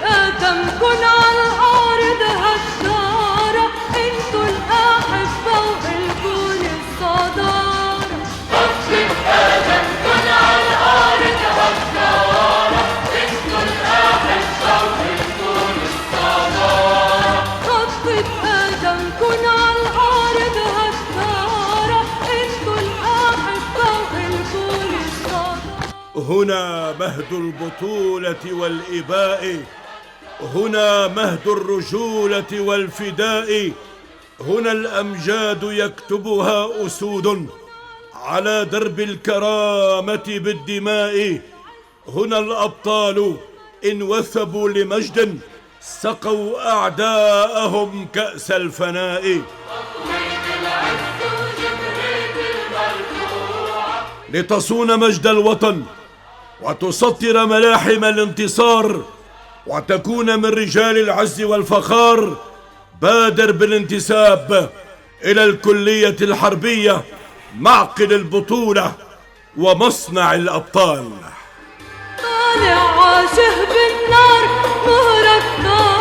آدمكن على الأرض هالدارة، انتو الأحبة وإلكن الصدارة. خطة آدمكن على الأرض هالدارة، انتو الأحبة وإلكن الصدارة. خطة آدمكن على الأرض هالدارة، انتو الأحبة وإلكن الصدارة. هنا مهد البطولة والإباء، هنا مهد الرجولة والفداء، هنا الأمجاد يكتبها أسود على درب الكرامة بالدماء. هنا الأبطال إن وثبوا لمجد سقوا أعداءهم كأس الفناء. لتصون مجد الوطن وتسطر ملاحم الانتصار وتكون من رجال العز والفخار، بادر بالانتساب إلى الكلية الحربية، معقل البطولة ومصنع الأبطال. طالع عاشه بالنار مهرك نار.